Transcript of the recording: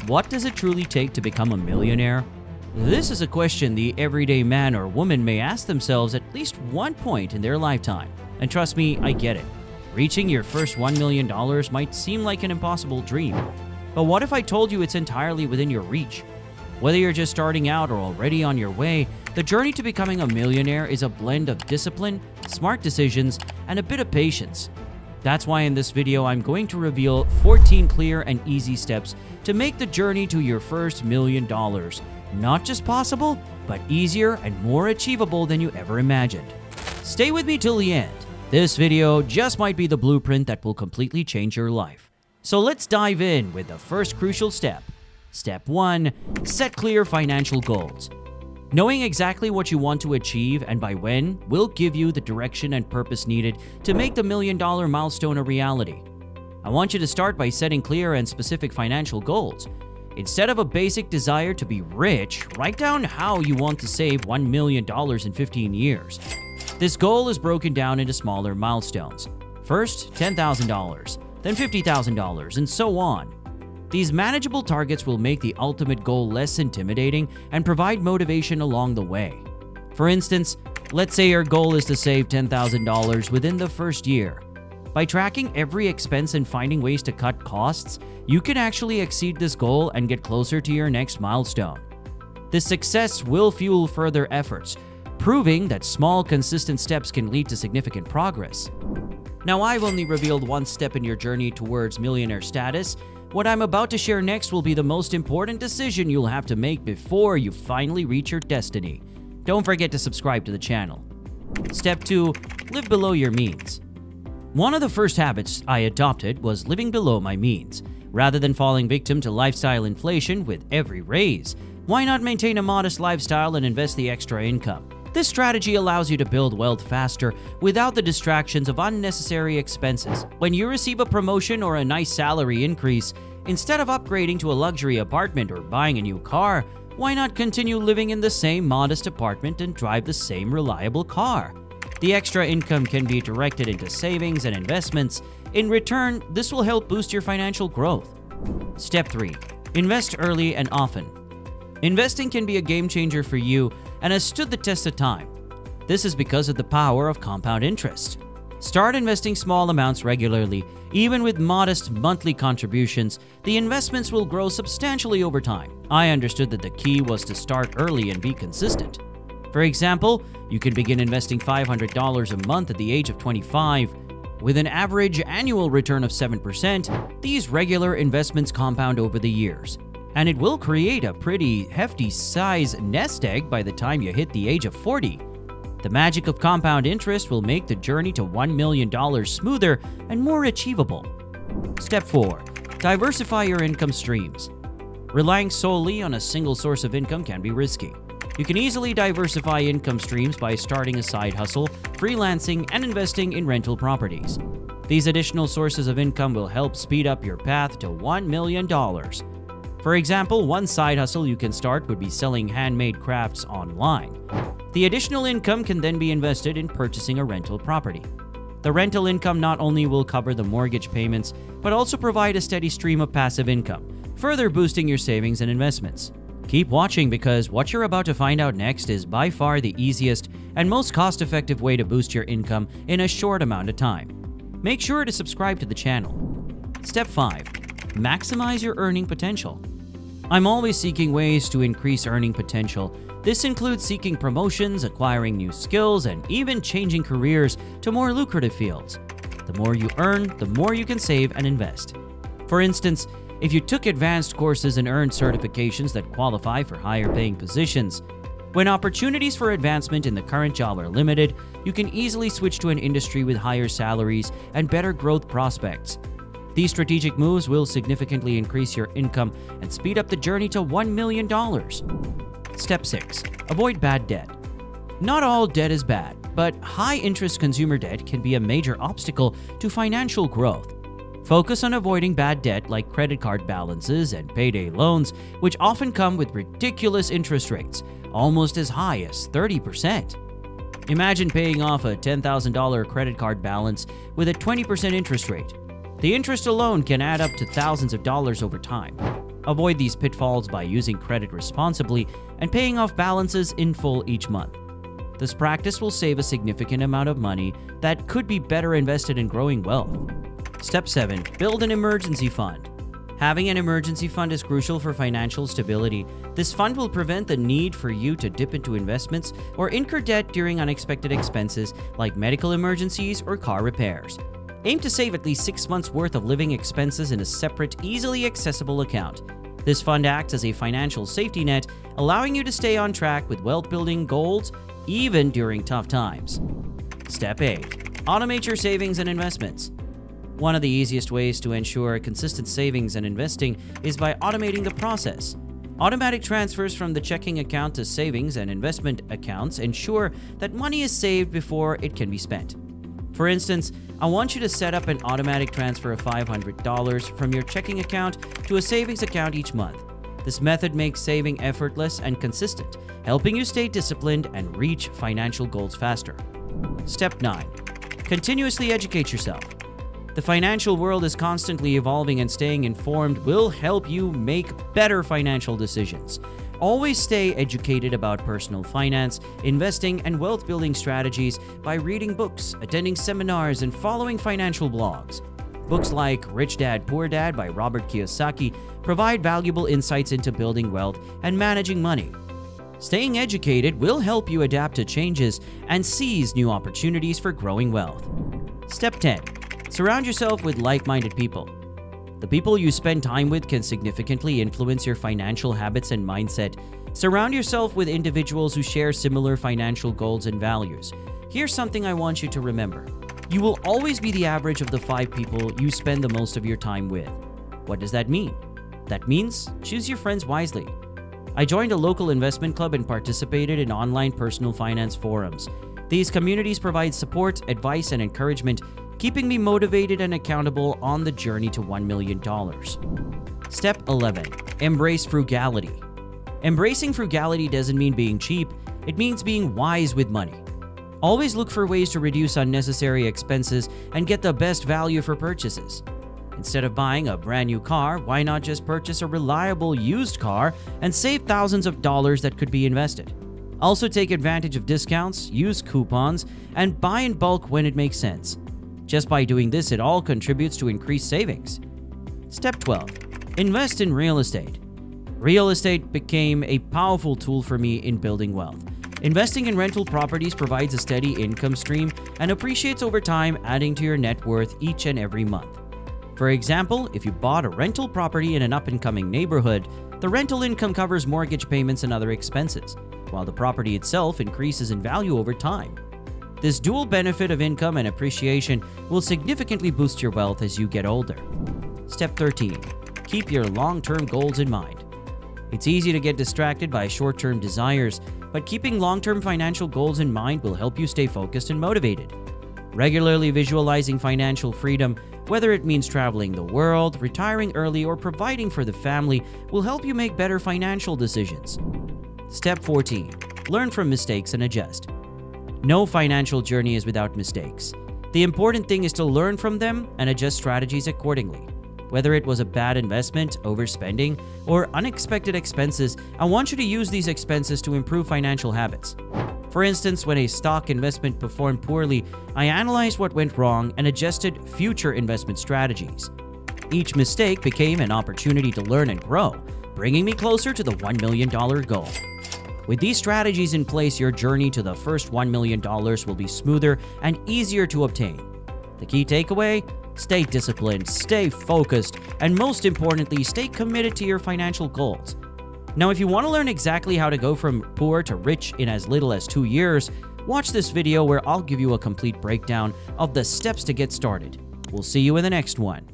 what does it truly take to become a millionaire? This is a question the everyday man or woman may ask themselves at least one point in their lifetime. And trust me, I get it. Reaching your first $1 million might seem like an impossible dream. But what if I told you it's entirely within your reach? Whether you're just starting out or already on your way, the journey to becoming a millionaire is a blend of discipline, smart decisions, and a bit of patience. That's why in this video, I'm going to reveal 14 clear and easy steps to make the journey to your first $1 million not just possible, but easier and more achievable than you ever imagined. Stay with me till the end. This video just might be the blueprint that will completely change your life. So let's dive in with the first crucial step. Step 1. Set clear financial goals. Knowing exactly what you want to achieve and by when will give you the direction and purpose needed to make the $1 million milestone a reality. I want you to start by setting clear and specific financial goals. Instead of a basic desire to be rich, write down how you want to save $1 million in 15 years. This goal is broken down into smaller milestones. First, $10,000, then $50,000, and so on. These manageable targets will make the ultimate goal less intimidating and provide motivation along the way. For instance, let's say your goal is to save $10,000 within the first year. By tracking every expense and finding ways to cut costs, you can actually exceed this goal and get closer to your next milestone. This success will fuel further efforts, proving that small, consistent steps can lead to significant progress. Now, I've only revealed one step in your journey towards millionaire status. What I'm about to share next will be the most important decision you'll have to make before you finally reach your destiny. Don't forget to subscribe to the channel. Step 2. Live below your means. One of the first habits I adopted was living below my means. Rather than falling victim to lifestyle inflation with every raise, why not maintain a modest lifestyle and invest the extra income? This strategy allows you to build wealth faster without the distractions of unnecessary expenses. When you receive a promotion or a nice salary increase, instead of upgrading to a luxury apartment or buying a new car, why not continue living in the same modest apartment and drive the same reliable car? The extra income can be directed into savings and investments. In return, this will help boost your financial growth. Step 3. Invest early and often. Investing can be a game changer for you and has stood the test of time. This is because of the power of compound interest. Start investing small amounts regularly. Even with modest monthly contributions, the investments will grow substantially over time. I understood that the key was to start early and be consistent. For example, you can begin investing $500 a month at the age of 25. With an average annual return of 7%, these regular investments compound over the years. And it will create a pretty hefty size nest egg by the time you hit the age of 40. The magic of compound interest will make the journey to $1 million smoother and more achievable. Step 4. Diversify your income streams. Relying solely on a single source of income can be risky. You can easily diversify income streams by starting a side hustle, freelancing, and investing in rental properties. These additional sources of income will help speed up your path to $1 million. For example, one side hustle you can start would be selling handmade crafts online. The additional income can then be invested in purchasing a rental property. The rental income not only will cover the mortgage payments, but also provide a steady stream of passive income, further boosting your savings and investments. Keep watching because what you're about to find out next is by far the easiest and most cost-effective way to boost your income in a short amount of time. Make sure to subscribe to the channel. Step 5. Maximize your earning potential. I'm always seeking ways to increase earning potential. This includes seeking promotions, acquiring new skills, and even changing careers to more lucrative fields. The more you earn, the more you can save and invest. For instance, if you took advanced courses and earned certifications that qualify for higher paying positions, when opportunities for advancement in the current job are limited, you can easily switch to an industry with higher salaries and better growth prospects. These strategic moves will significantly increase your income and speed up the journey to $1 million. Step 6. Avoid bad debt. Not all debt is bad, but high-interest consumer debt can be a major obstacle to financial growth. Focus on avoiding bad debt like credit card balances and payday loans, which often come with ridiculous interest rates, almost as high as 30%. Imagine paying off a $10,000 credit card balance with a 20% interest rate. The interest alone can add up to thousands of dollars over time. Avoid these pitfalls by using credit responsibly and paying off balances in full each month. This practice will save a significant amount of money that could be better invested in growing wealth. Step 7. Build an emergency fund. Having an emergency fund is crucial for financial stability. This fund will prevent the need for you to dip into investments or incur debt during unexpected expenses like medical emergencies or car repairs. Aim to save at least 6 months' worth of living expenses in a separate, easily accessible account. This fund acts as a financial safety net, allowing you to stay on track with wealth-building goals even during tough times. Step 8. Automate your savings and investments. One of the easiest ways to ensure consistent savings and investing is by automating the process. Automatic transfers from the checking account to savings and investment accounts ensure that money is saved before it can be spent. For instance, I want you to set up an automatic transfer of $500 from your checking account to a savings account each month. This method makes saving effortless and consistent, helping you stay disciplined and reach financial goals faster. Step 9. Continuously educate yourself. The financial world is constantly evolving, and staying informed will help you make better financial decisions. Always stay educated about personal finance, investing, and wealth-building strategies by reading books, attending seminars, and following financial blogs. Books like Rich Dad, Poor Dad by Robert Kiyosaki provide valuable insights into building wealth and managing money. Staying educated will help you adapt to changes and seize new opportunities for growing wealth. Step 10. Surround yourself with like-minded people. The people you spend time with can significantly influence your financial habits and mindset. Surround yourself with individuals who share similar financial goals and values. Here's something I want you to remember. You will always be the average of the 5 people you spend the most of your time with. What does that mean? That means choose your friends wisely. I joined a local investment club and participated in online personal finance forums. These communities provide support, advice, and encouragement, keeping me motivated and accountable on the journey to $1 million. Step 11. Embrace frugality. Embracing frugality doesn't mean being cheap, it means being wise with money. Always look for ways to reduce unnecessary expenses and get the best value for purchases. Instead of buying a brand new car, why not just purchase a reliable used car and save thousands of dollars that could be invested? Also take advantage of discounts, use coupons, and buy in bulk when it makes sense. Just by doing this, it all contributes to increased savings. Step 12. Invest in real estate. Real estate became a powerful tool for me in building wealth. Investing in rental properties provides a steady income stream and appreciates over time, adding to your net worth each and every month. For example, if you bought a rental property in an up-and-coming neighborhood, the rental income covers mortgage payments and other expenses, while the property itself increases in value over time. This dual benefit of income and appreciation will significantly boost your wealth as you get older. Step 13. Keep your long-term goals in mind. It's easy to get distracted by short-term desires, but keeping long-term financial goals in mind will help you stay focused and motivated. Regularly visualizing financial freedom, whether it means traveling the world, retiring early, or providing for the family, will help you make better financial decisions. Step 14. Learn from mistakes and adjust. No financial journey is without mistakes. The important thing is to learn from them and adjust strategies accordingly. Whether it was a bad investment, overspending, or unexpected expenses, I want you to use these expenses to improve financial habits. For instance, when a stock investment performed poorly, I analyzed what went wrong and adjusted future investment strategies. Each mistake became an opportunity to learn and grow, bringing me closer to the $1 million goal. With these strategies in place, your journey to the first $1 million will be smoother and easier to obtain. The key takeaway? Stay disciplined, stay focused, and most importantly, stay committed to your financial goals. Now, if you want to learn exactly how to go from poor to rich in as little as 2 years, watch this video where I'll give you a complete breakdown of the steps to get started. We'll see you in the next one.